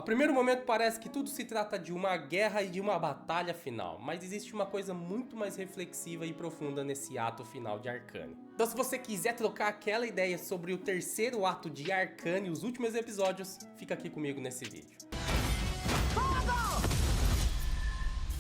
A primeiro momento parece que tudo se trata de uma guerra e de uma batalha final, mas existe uma coisa muito mais reflexiva e profunda nesse ato final de Arcane. Então se você quiser trocar aquela ideia sobre o terceiro ato de Arcane e os últimos episódios, fica aqui comigo nesse vídeo.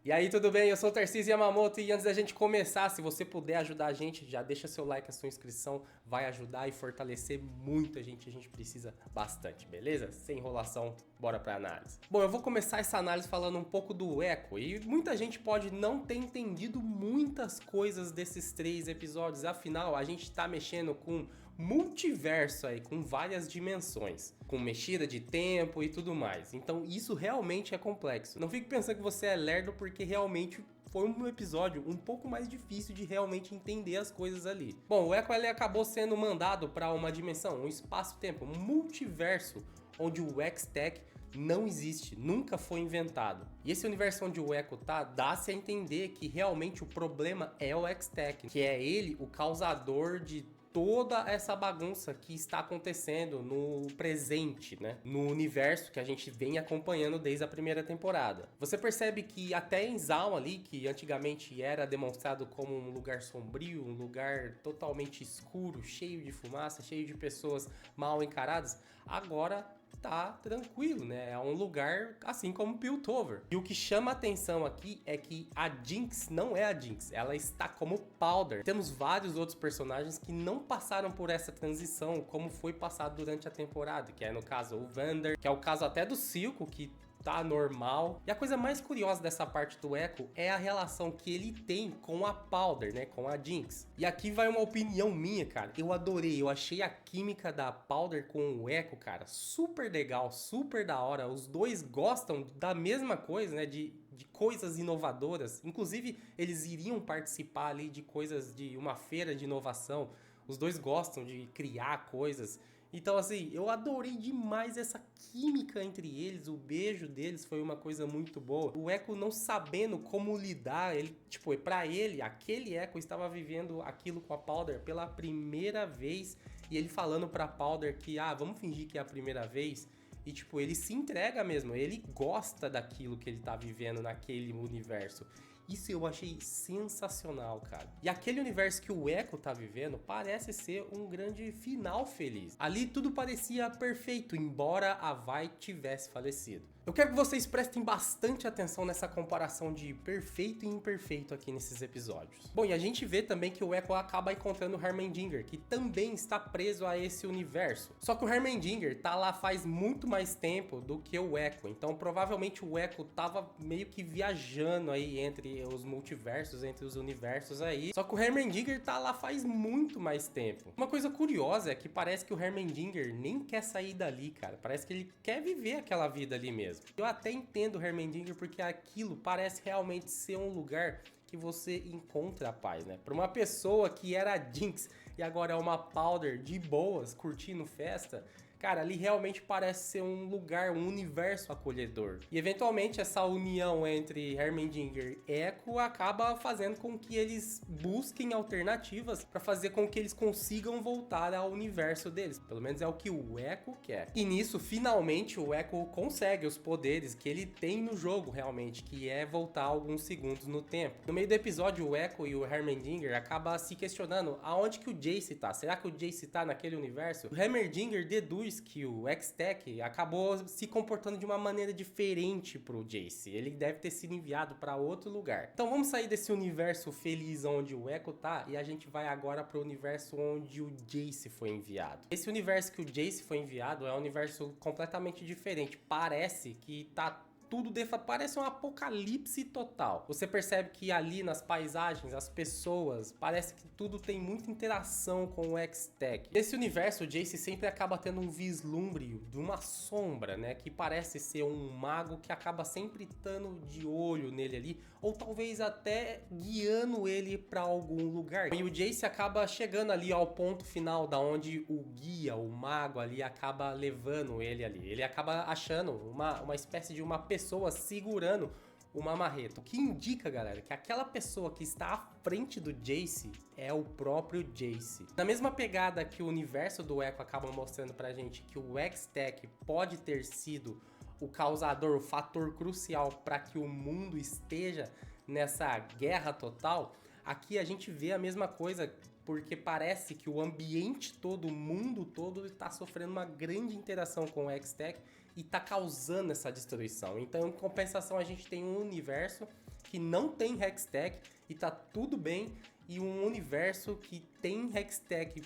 E aí, tudo bem? Eu sou o Tarcísio Yamamoto e antes da gente começar, se você puder ajudar a gente, já deixa seu like, a sua inscrição, vai ajudar e fortalecer muito a gente precisa bastante, beleza? Sem enrolação, bora pra análise. Bom, eu vou começar essa análise falando um pouco do Echo e muita gente pode não ter entendido muitas coisas desses 3 episódios, afinal a gente tá mexendo com multiverso aí, com várias dimensões, com mexida de tempo e tudo mais. Então isso realmente é complexo. Não fique pensando que você é lerdo porque realmente foi um episódio um pouco mais difícil de realmente entender as coisas ali. Bom, o Echo ele acabou sendo mandado para uma dimensão, um espaço-tempo, um multiverso, onde o Hextech não existe, nunca foi inventado. E esse universo onde o Echo tá, dá-se a entender que realmente o problema é o Hextech, que é ele o causador de toda essa bagunça que está acontecendo no presente, né? No universo que a gente vem acompanhando desde a primeira temporada. Você percebe que até em Zaun ali, que antigamente era demonstrado como um lugar sombrio, um lugar totalmente escuro, cheio de fumaça, cheio de pessoas mal encaradas, agora tá tranquilo, né? É um lugar assim como Piltover. E o que chama a atenção aqui é que a Jinx não é a Jinx, ela está como Powder. Temos vários outros personagens que não passaram por essa transição como foi passado durante a temporada, que é no caso o Vander, que é o caso até do Silco, que tá normal. E a coisa mais curiosa dessa parte do Echo é a relação que ele tem com a Powder, né, com a Jinx. E aqui vai uma opinião minha, cara. Eu adorei, eu achei a química da Powder com o Echo, cara, super legal, super da hora. Os dois gostam da mesma coisa, né, de coisas inovadoras. Inclusive, eles iriam participar ali de coisas, de uma feira de inovação. Os dois gostam de criar coisas. Então, assim, eu adorei demais essa química entre eles, o beijo deles foi uma coisa muito boa. O Echo não sabendo como lidar, ele, tipo, pra ele, aquele Echo estava vivendo aquilo com a Powder pela primeira vez e ele falando pra Powder que, vamos fingir que é a primeira vez. E, tipo, ele se entrega mesmo, ele gosta daquilo que ele tá vivendo naquele universo. Isso eu achei sensacional, cara. E aquele universo que o Echo tá vivendo parece ser um grande final feliz. Ali tudo parecia perfeito, embora a Vi tivesse falecido. Eu quero que vocês prestem bastante atenção nessa comparação de perfeito e imperfeito aqui nesses episódios. Bom, e a gente vê também que o Echo acaba encontrando o Heimerdinger, que também está preso a esse universo. Só que o Heimerdinger tá lá faz muito mais tempo do que o Echo, então provavelmente o Echo tava meio que viajando aí entre os multiversos, entre os universos aí. Só que o Heimerdinger tá lá faz muito mais tempo. Uma coisa curiosa é que parece que o Heimerdinger nem quer sair dali, cara. Parece que ele quer viver aquela vida ali mesmo. Eu até entendo o Heimerdinger porque aquilo parece realmente ser um lugar que você encontra a paz, né? Para uma pessoa que era a Jinx e agora é uma Powder de boas, curtindo festa, cara, ali realmente parece ser um lugar, um universo acolhedor. E eventualmente essa união entre Heimerdinger e Echo acaba fazendo com que eles busquem alternativas para fazer com que eles consigam voltar ao universo deles. Pelo menos é o que o Echo quer. E nisso, finalmente, o Echo consegue os poderes que ele tem no jogo realmente, que é voltar alguns segundos no tempo. No meio do episódio, o Echo e o Heimerdinger acabam se questionando aonde que o Jace tá. Será que o Jace tá naquele universo? O Heimerdinger deduz que o Hextech acabou se comportando de uma maneira diferente pro Jace. Ele deve ter sido enviado para outro lugar. Então vamos sair desse universo feliz onde o Echo tá e a gente vai agora pro universo onde o Jace foi enviado. Esse universo que o Jace foi enviado é um universo completamente diferente. Parece que tá tudo parece um apocalipse total. Você percebe que ali nas paisagens, as pessoas, parece que tudo tem muita interação com o Hextech. Nesse universo, o Jace sempre acaba tendo um vislumbre de uma sombra, né? Que parece ser um mago que acaba sempre estando de olho nele ali, ou talvez até guiando ele para algum lugar. E o Jace acaba chegando ali ao ponto final da onde o guia, o mago ali, acaba levando ele ali. Ele acaba achando uma espécie de uma pessoa segurando uma marreta. O que indica, galera, que aquela pessoa que está à frente do Jace é o próprio Jace. Na mesma pegada que o universo do Echo acaba mostrando pra gente que o Hextech pode ter sido o causador, o fator crucial para que o mundo esteja nessa guerra total, aqui a gente vê a mesma coisa, porque parece que o ambiente todo, o mundo todo está sofrendo uma grande interação com o Hextech e está causando essa destruição. Então, em compensação, a gente tem um universo que não tem Hextech e tá tudo bem, e um universo que tem Hextech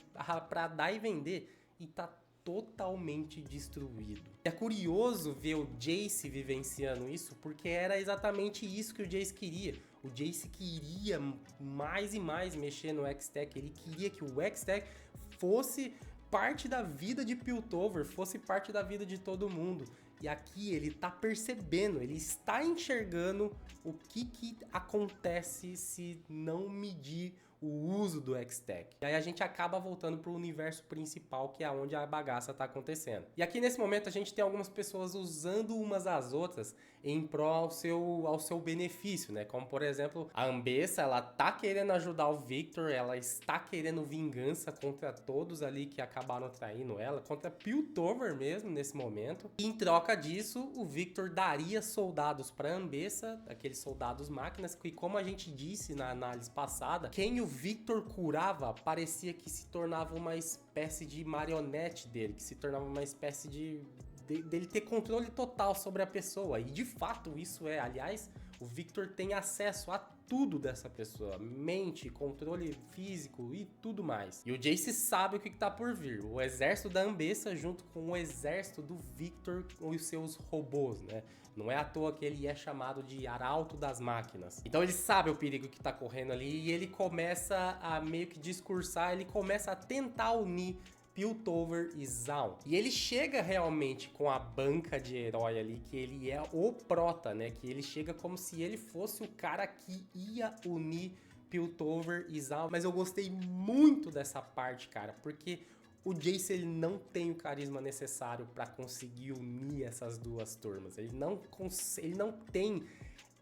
para dar e vender e tá totalmente destruído. É curioso ver o Jace vivenciando isso, porque era exatamente isso que o Jace queria. O Jace queria mais e mais mexer no Hextech, ele queria que o Hextech fosse parte da vida de Piltover, fosse parte da vida de todo mundo. E aqui ele tá percebendo, ele está enxergando o que acontece se não medir o uso do Hextech. E aí a gente acaba voltando pro universo principal, que é onde a bagaça tá acontecendo. E aqui nesse momento a gente tem algumas pessoas usando umas às outras em prol ao seu benefício, né? Como por exemplo, a Ambessa, ela tá querendo ajudar o Victor, ela está querendo vingança contra todos ali que acabaram traindo ela, contra Piltover mesmo nesse momento. E em troca disso, o Victor daria soldados pra Ambessa, aqueles soldados máquinas, que como a gente disse na análise passada, quem o Victor curava parecia que se tornava uma espécie de marionete dele, que se tornava uma espécie dele ter controle total sobre a pessoa. E de fato isso é, aliás, o Victor tem acesso a tudo dessa pessoa, mente, controle físico e tudo mais. E o Jace sabe o que tá por vir, o exército da Ambessa junto com o exército do Victor e os seus robôs, né? Não é à toa que ele é chamado de Arauto das Máquinas. Então ele sabe o perigo que tá correndo ali e ele começa a meio que discursar, ele começa a tentar unir Piltover e Zaun. E ele chega realmente com a banca de herói ali, que ele é o prota, né? Que ele chega como se ele fosse o cara que ia unir Piltover e Zaun. Mas eu gostei muito dessa parte, cara, porque o Jace ele não tem o carisma necessário para conseguir unir essas duas turmas. Ele não tem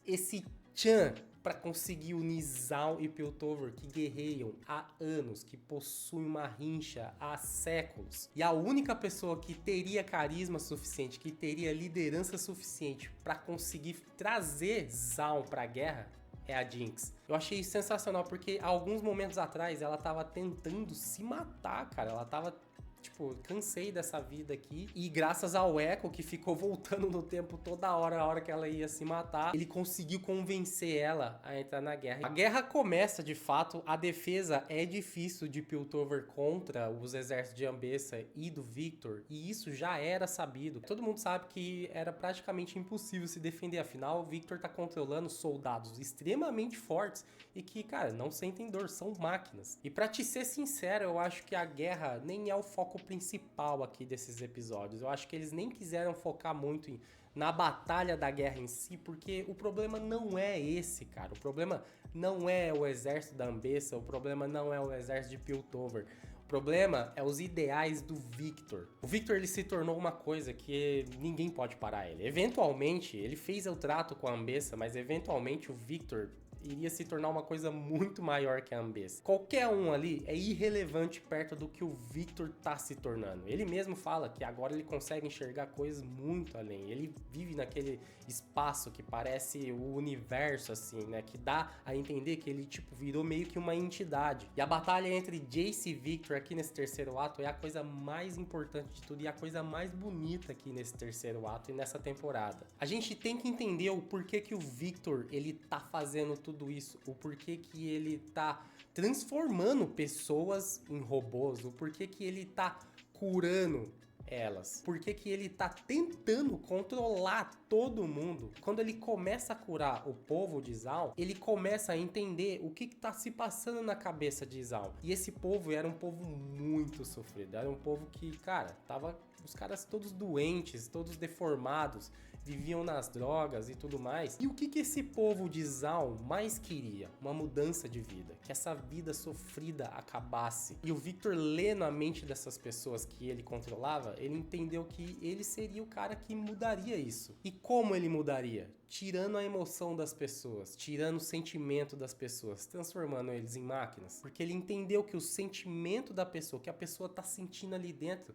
esse tchan para conseguir unir Zaun e Piltover, que guerreiam há anos, que possuem uma rincha há séculos. E a única pessoa que teria carisma suficiente, que teria liderança suficiente para conseguir trazer Zaun para a guerra é a Jinx. Eu achei sensacional porque há alguns momentos atrás ela tava tentando se matar, cara. Ela tava tipo, cansei dessa vida aqui. E graças ao Echo, que ficou voltando no tempo toda hora, a hora que ela ia se matar, ele conseguiu convencer ela a entrar na guerra. A guerra começa, de fato, a defesa é difícil de Piltover contra os exércitos de Ambessa e do Victor, e isso já era sabido. Todo mundo sabe que era praticamente impossível se defender, afinal, o Victor tá controlando soldados extremamente fortes e que, cara, não sentem dor, são máquinas. E pra te ser sincero, eu acho que a guerra nem é o foco principal aqui desses episódios. Eu acho que eles nem quiseram focar muito na batalha da guerra em si, porque o problema não é esse, cara. O problema não é o exército da Ambessa, o problema não é o exército de Piltover. O problema é os ideais do Victor. O Victor ele se tornou uma coisa que ninguém pode parar ele. Eventualmente, ele fez o trato com a Ambessa, mas eventualmente o Victor iria se tornar uma coisa muito maior que a Ambessa. Qualquer um ali é irrelevante perto do que o Victor tá se tornando. Ele mesmo fala que agora ele consegue enxergar coisas muito além. Ele vive naquele espaço que parece o universo, assim, né? Que dá a entender que ele, tipo, virou meio que uma entidade. E a batalha entre Jace e Victor aqui nesse terceiro ato é a coisa mais importante de tudo e a coisa mais bonita aqui nesse terceiro ato e nessa temporada. A gente tem que entender o porquê que o Victor, ele tá fazendo tudo isso, o porquê que ele tá transformando pessoas em robôs, o porquê que ele tá curando elas, porquê que ele tá tentando controlar todo mundo. Quando ele começa a curar o povo de Zaun, ele começa a entender o que tá se passando na cabeça de Zaun. E esse povo era um povo muito sofrido, era um povo que, cara, tava os caras todos doentes, todos deformados, viviam nas drogas e tudo mais. E o que esse povo de Zaun mais queria? Uma mudança de vida, que essa vida sofrida acabasse. E o Victor, lendo a mente dessas pessoas que ele controlava, ele entendeu que ele seria o cara que mudaria isso. E como ele mudaria? Tirando a emoção das pessoas, tirando o sentimento das pessoas, transformando eles em máquinas. Porque ele entendeu que o sentimento da pessoa, que a pessoa tá sentindo ali dentro,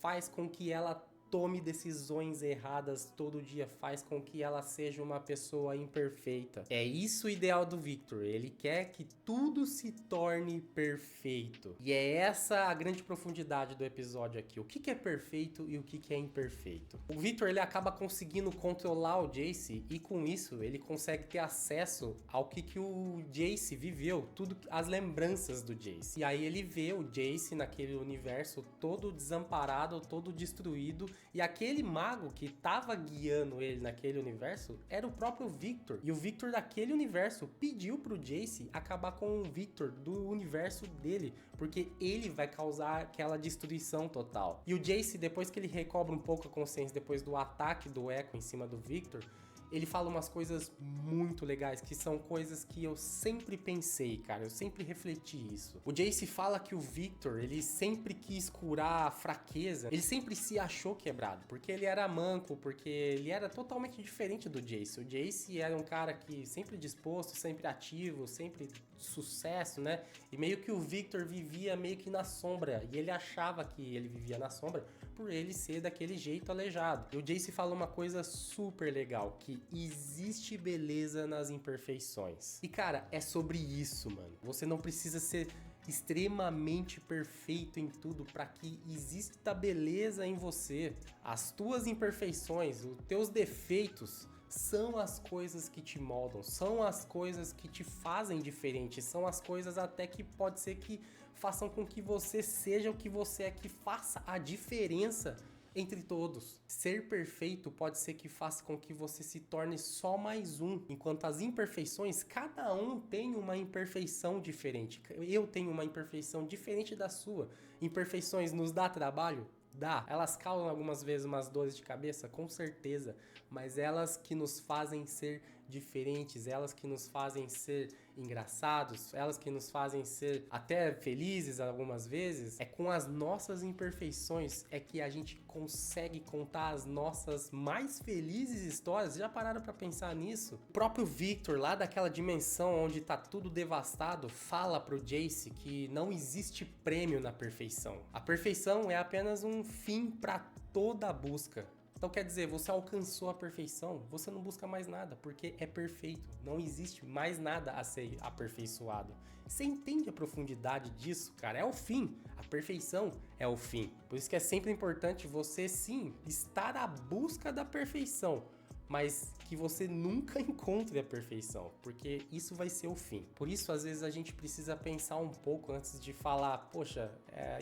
faz com que ela tome decisões erradas todo dia, faz com que ela seja uma pessoa imperfeita. É isso o ideal do Victor, ele quer que tudo se torne perfeito. E é essa a grande profundidade do episódio aqui, o que é perfeito e o que é imperfeito. O Victor, ele acaba conseguindo controlar o Jace e com isso ele consegue ter acesso ao que o Jace viveu, tudo as lembranças do Jace. E aí ele vê o Jace naquele universo todo desamparado, todo destruído, e aquele mago que tava guiando ele naquele universo era o próprio Victor. E o Victor daquele universo pediu pro Jace acabar com o Victor do universo dele, porque ele vai causar aquela destruição total. E o Jace, depois que ele recobra um pouco a consciência depois do ataque do Echo em cima do Victor, ele fala umas coisas muito legais, que são coisas que eu sempre pensei, cara, eu sempre refleti isso. O Jace fala que o Victor, ele sempre quis curar a fraqueza, ele sempre se achou quebrado, porque ele era manco, porque ele era totalmente diferente do Jace. O Jace era um cara que sempre disposto, sempre ativo, sempre sucesso, né? E meio que o Victor vivia meio que na sombra, e ele achava que ele vivia na sombra por ele ser daquele jeito aleijado. E o Jace fala uma coisa super legal, que existe beleza nas imperfeições. E cara, é sobre isso, mano. Você não precisa ser extremamente perfeito em tudo para que exista beleza em você. As tuas imperfeições, os teus defeitos são as coisas que te moldam, são as coisas que te fazem diferente, são as coisas até que pode ser que façam com que você seja o que você é, que faça a diferença entre todos. Ser perfeito pode ser que faça com que você se torne só mais um, enquanto as imperfeições, cada um tem uma imperfeição diferente. Eu tenho uma imperfeição diferente da sua. Imperfeições nos dá trabalho? Dá. Elas causam algumas vezes umas dores de cabeça? Com certeza. Mas elas que nos fazem ser diferentes, elas que nos fazem ser engraçados, elas que nos fazem ser até felizes algumas vezes, é com as nossas imperfeições é que a gente consegue contar as nossas mais felizes histórias. Já pararam pra pensar nisso? O próprio Victor, lá daquela dimensão onde tá tudo devastado, fala pro Jace que não existe prêmio na perfeição. A perfeição é apenas um fim pra toda a busca. Então quer dizer, você alcançou a perfeição, você não busca mais nada, porque é perfeito. Não existe mais nada a ser aperfeiçoado. Você entende a profundidade disso, cara? É o fim. A perfeição é o fim. Por isso que é sempre importante você, sim, estar à busca da perfeição, mas que você nunca encontre a perfeição, porque isso vai ser o fim. Por isso, às vezes, a gente precisa pensar um pouco antes de falar, poxa,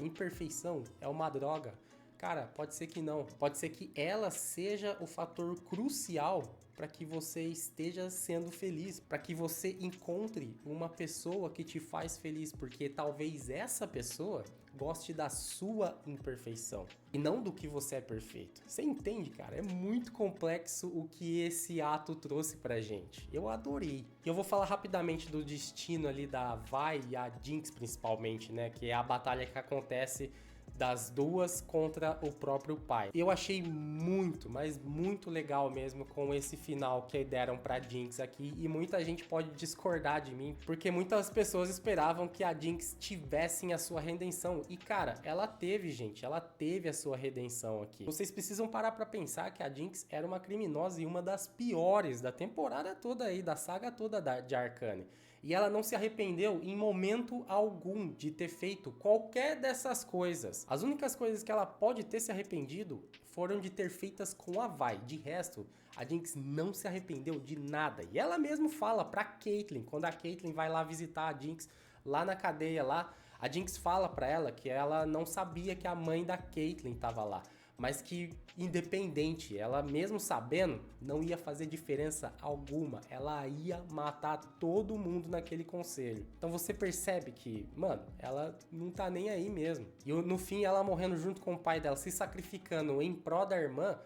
imperfeição é uma droga. Cara, pode ser que não. Pode ser que ela seja o fator crucial para que você esteja sendo feliz, para que você encontre uma pessoa que te faz feliz, porque talvez essa pessoa goste da sua imperfeição e não do que você é perfeito. Você entende, cara? É muito complexo o que esse ato trouxe pra gente. Eu adorei. E eu vou falar rapidamente do destino ali da Vi e a Jinx principalmente, né? Que é a batalha que acontece das duas contra o próprio pai. Eu achei muito, mas muito legal mesmo com esse final que deram pra Jinx aqui, e muita gente pode discordar de mim, porque muitas pessoas esperavam que a Jinx tivesse a sua redenção, e cara, ela teve, gente, ela teve a sua redenção aqui. Vocês precisam parar pra pensar que a Jinx era uma criminosa e uma das piores da temporada toda aí, da saga toda de Arcane. E ela não se arrependeu em momento algum de ter feito qualquer dessas coisas. As únicas coisas que ela pode ter se arrependido foram de ter feitas com a Vi. De resto, a Jinx não se arrependeu de nada. E ela mesmo fala pra Caitlyn, quando a Caitlyn vai lá visitar a Jinx lá na cadeia lá, a Jinx fala pra ela que ela não sabia que a mãe da Caitlyn tava lá, mas que independente, ela mesmo sabendo, não ia fazer diferença alguma. Ela ia matar todo mundo naquele conselho. Então você percebe que, mano, ela não tá nem aí mesmo. E no fim, ela morrendo junto com o pai dela, se sacrificando em pró da irmã,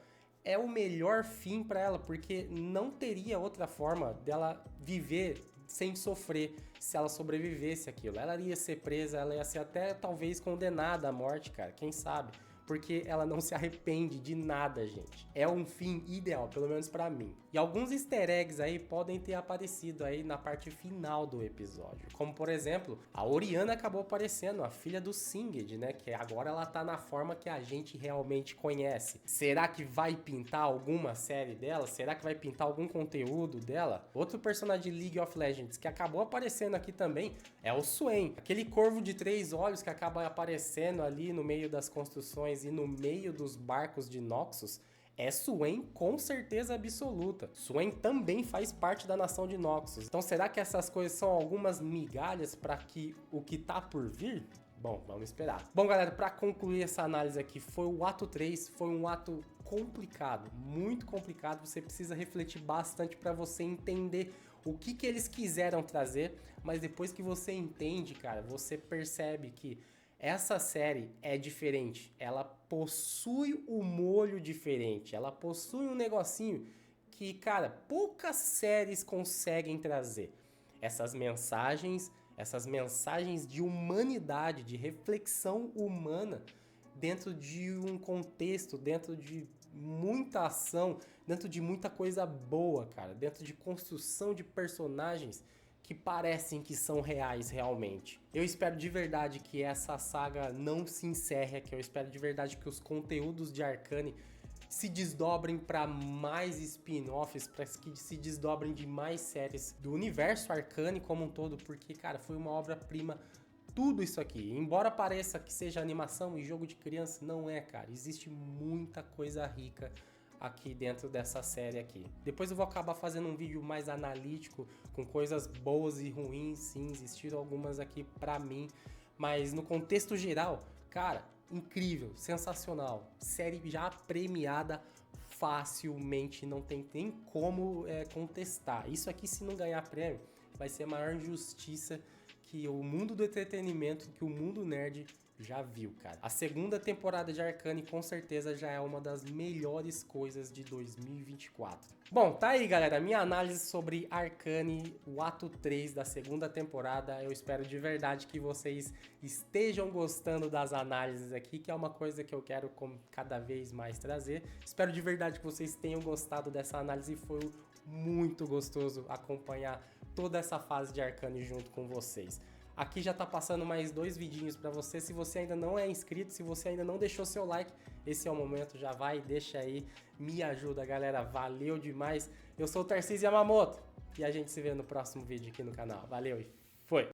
é o melhor fim pra ela, porque não teria outra forma dela viver sem sofrer se ela sobrevivesse àquilo. Ela ia ser presa, ela ia ser até talvez condenada à morte, cara, quem sabe? porque ela não se arrepende de nada, gente. É um fim ideal, pelo menos pra mim. E alguns easter eggs aí podem ter aparecido aí na parte final do episódio, como por exemplo, a Orianna acabou aparecendo, a filha do Singed, né, que agora ela tá na forma que a gente realmente conhece. Será que vai pintar alguma série dela? Será que vai pintar algum conteúdo dela? Outro personagem de League of Legends que acabou aparecendo aqui também é o Swain, aquele corvo de 3 olhos que acaba aparecendo ali no meio das construções e no meio dos barcos de Noxus. É Swain com certeza absoluta. Swain também faz parte da nação de Noxus. Então será que essas coisas são algumas migalhas para que o que tá por vir? Bom, vamos esperar. Bom, galera, para concluir essa análise aqui, foi o ato 3, foi um ato complicado, muito complicado. Você precisa refletir bastante para você entender o que eles quiseram trazer, mas depois que você entende, cara, você percebe que essa série é diferente, ela possui um molho diferente, ela possui um negocinho que, cara, poucas séries conseguem trazer. Essas mensagens de humanidade, de reflexão humana dentro de um contexto, dentro de muita ação, dentro de muita coisa boa, cara, dentro de construção de personagens que parecem que são reais realmente. Eu espero de verdade que essa saga não se encerre aqui, eu espero de verdade que os conteúdos de Arcane se desdobrem para mais spin-offs, para que se desdobrem de mais séries do universo Arcane como um todo, porque, cara, foi uma obra-prima tudo isso aqui. Embora pareça que seja animação e jogo de criança, não é, cara. Existe muita coisa rica aqui dentro dessa série aqui. Depois eu vou acabar fazendo um vídeo mais analítico, com coisas boas e ruins, sim, existiram algumas aqui pra mim, mas no contexto geral, cara, incrível, sensacional, série já premiada facilmente, não tem nem como contestar. Isso aqui, se não ganhar prêmio, vai ser a maior injustiça que o mundo do entretenimento, que o mundo nerd já viu, cara. A segunda temporada de Arcane com certeza já é uma das melhores coisas de 2024. Bom, tá aí, galera, minha análise sobre Arcane, o ato 3 da segunda temporada. Eu espero de verdade que vocês estejam gostando das análises aqui, que é uma coisa que eu quero cada vez mais trazer. Espero de verdade que vocês tenham gostado dessa análise, foi muito gostoso acompanhar toda essa fase de Arcane junto com vocês. Aqui já tá passando mais 2 vidinhos pra você. Se você ainda não é inscrito, se você ainda não deixou seu like, esse é o momento, já vai, deixa aí, me ajuda, galera, valeu demais. Eu sou o Tarcísio Yamamoto e a gente se vê no próximo vídeo aqui no canal. Valeu e